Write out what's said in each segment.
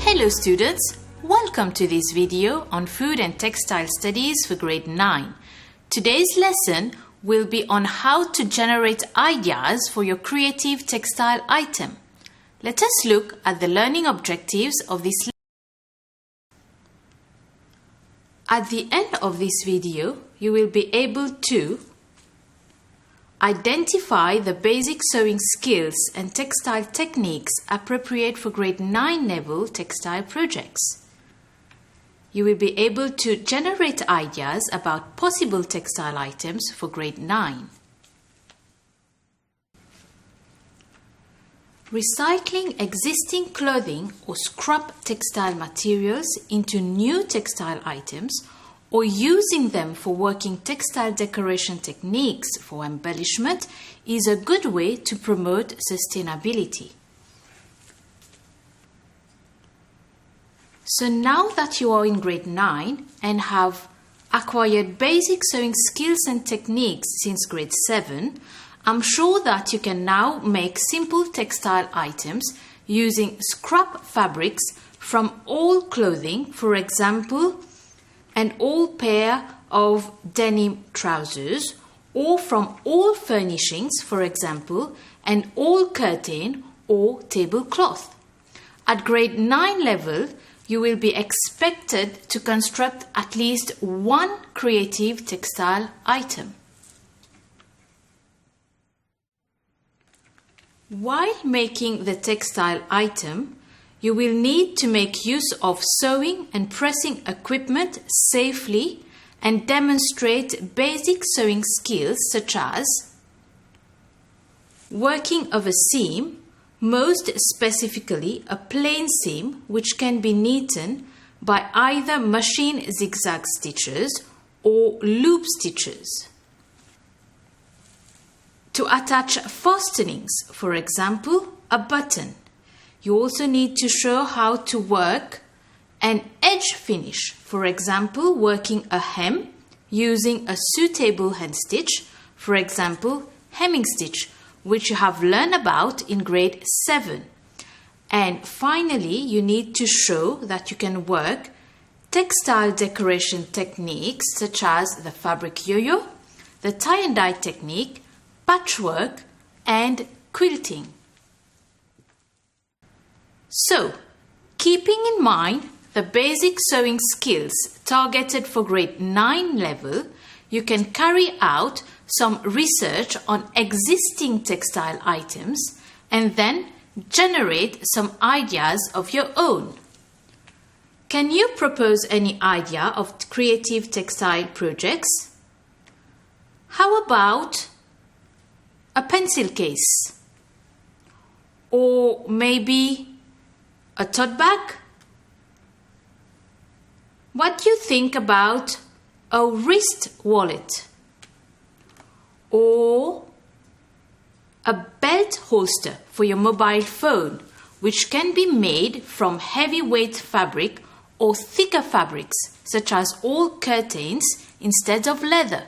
Hello students, welcome to this video on Food and Textile Studies for Grade 9. Today's lesson will be on how to generate ideas for your creative textile item. Let us look at the learning objectives of this lesson. At the end of this video, you will be able to identify the basic sewing skills and textile techniques appropriate for Grade 9 level textile projects. You will be able to generate ideas about possible textile items for Grade 9. Recycling existing clothing or scrap textile materials into new textile items or using them for working textile decoration techniques for embellishment is a good way to promote sustainability. So now that you are in Grade 9 and have acquired basic sewing skills and techniques since Grade 7, I'm sure that you can now make simple textile items using scrap fabrics from old clothing, for example, an old pair of denim trousers, or from old furnishings, for example, an old curtain or tablecloth. At Grade 9 level, you will be expected to construct at least one creative textile item. While making the textile item, you will need to make use of sewing and pressing equipment safely and demonstrate basic sewing skills such as working of a seam, most specifically a plain seam which can be knitted by either machine zigzag stitches or loop stitches. To attach fastenings, for example, a button. You also need to show how to work an edge finish, for example, working a hem using a suitable hand stitch, for example, hemming stitch, which you have learned about in Grade 7. And finally, you need to show that you can work textile decoration techniques such as the fabric yo-yo, the tie and dye technique, patchwork, and quilting. So, keeping in mind the basic sewing skills targeted for Grade 9 level, you can carry out some research on existing textile items and then generate some ideas of your own. Can you propose any idea of creative textile projects? How about a pencil case? Or maybe a tote bag? What do you think about a wrist wallet? Or a belt holster for your mobile phone, which can be made from heavyweight fabric or thicker fabrics, such as old curtains instead of leather.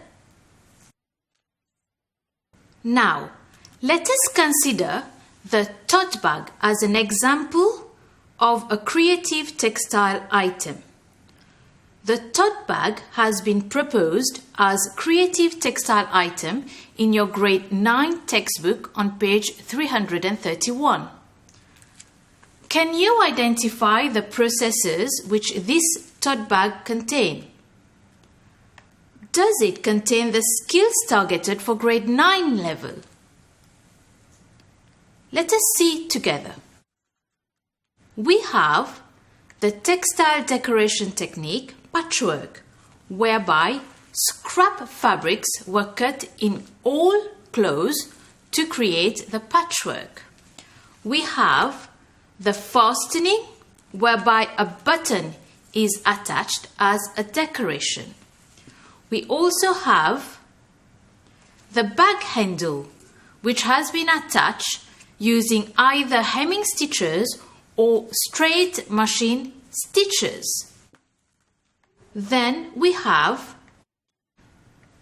Now, let us consider the tote bag as an example of a creative textile item. The tote bag has been proposed as creative textile item in your Grade 9 textbook on page 331. Can you identify the processes which this tote bag contains? Does it contain the skills targeted for Grade 9 level? Let us see together. We have the textile decoration technique, patchwork, whereby scrap fabrics were cut in all clothes to create the patchwork. We have the fastening, whereby a button is attached as a decoration. We also have the bag handle, which has been attached using either hemming stitches or straight machine stitches. Then we have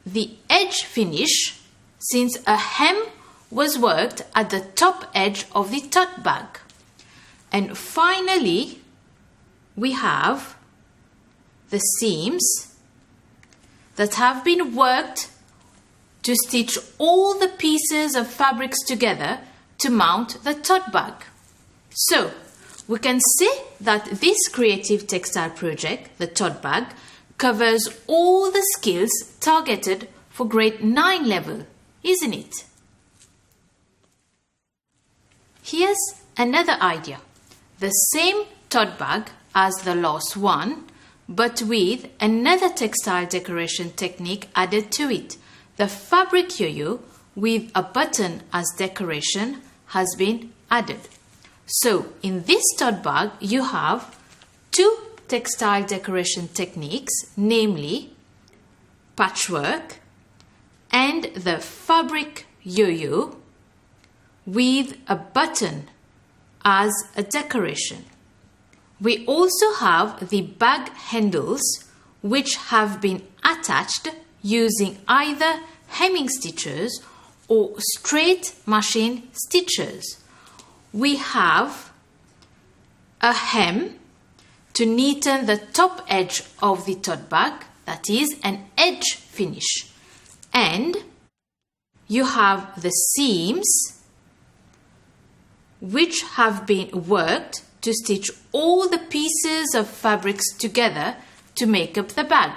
the edge finish, since a hem was worked at the top edge of the tote bag. And finally, we have the seams that have been worked to stitch all the pieces of fabrics together to mount the tote bag. So, we can say that this creative textile project, the tote bag, covers all the skills targeted for grade 9 level, isn't it? Here's another idea. The same tote bag as the last one, but with another textile decoration technique added to it. The fabric yo-yo with a button as decoration has been added. So, in this tote bag, you have two textile decoration techniques, namely patchwork and the fabric yo-yo with a button as a decoration. We also have the bag handles, which have been attached using either hemming stitches or straight machine stitches. We have a hem to neaten the top edge of the tote bag, that is an edge finish. And you have the seams, which have been worked to stitch all the pieces of fabrics together to make up the bag.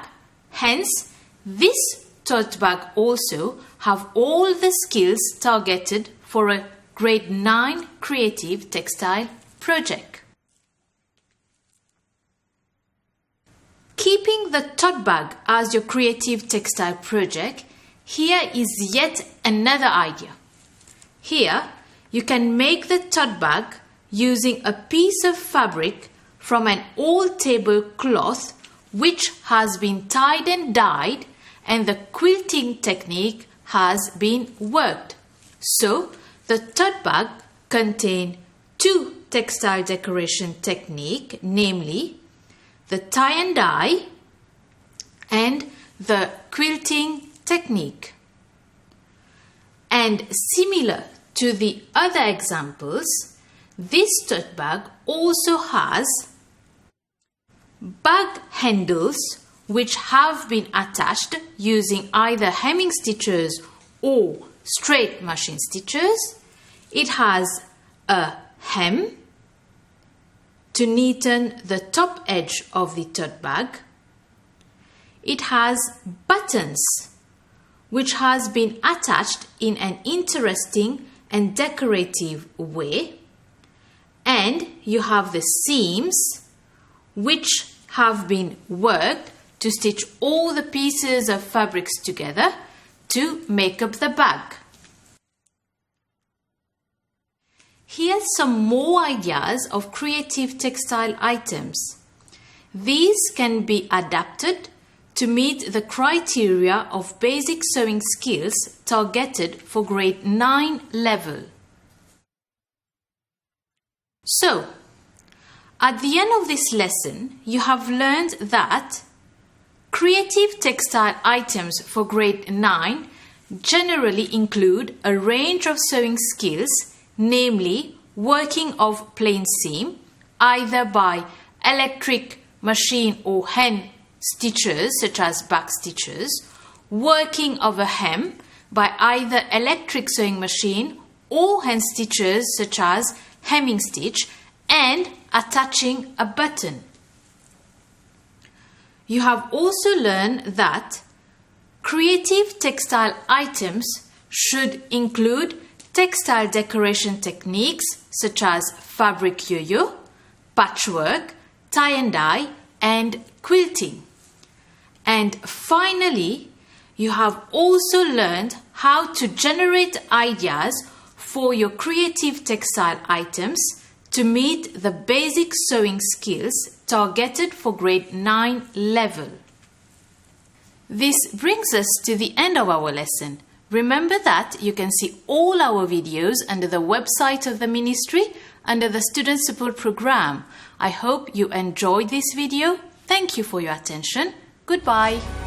Hence, this tote bag also have all the skills targeted for a grade 9 creative textile project. Keeping the tote bag as your creative textile project, here is yet another idea. Here, you can make the tote bag using a piece of fabric from an old tablecloth which has been tied and dyed, and the quilting technique has been worked. So, the tote bag contains two textile decoration techniques, namely the tie and dye and the quilting technique. And similar to the other examples, this tote bag also has bag handles which have been attached using either hemming stitches or straight machine stitches. It has a hem to neaten the top edge of the tote bag. It has buttons which has been attached in an interesting and decorative way. And you have the seams which have been worked to stitch all the pieces of fabrics together to make up the bag. Here's some more ideas of creative textile items. These can be adapted to meet the criteria of basic sewing skills targeted for grade 9 level. So, at the end of this lesson, you have learned that creative textile items for grade 9 generally include a range of sewing skills, namely working of plain seam, either by electric machine or hand stitches such as back stitches, working of a hem by either electric sewing machine or hand stitches such as hemming stitch, and attaching a button. You have also learned that creative textile items should include textile decoration techniques such as fabric yo-yo, patchwork, tie and dye, and quilting. And finally, you have also learned how to generate ideas for your creative textile items to meet the basic sewing skills targeted for grade 9 level. This brings us to the end of our lesson. Remember that you can see all our videos under the website of the Ministry under the Student Support Program. I hope you enjoyed this video. Thank you for your attention. Goodbye.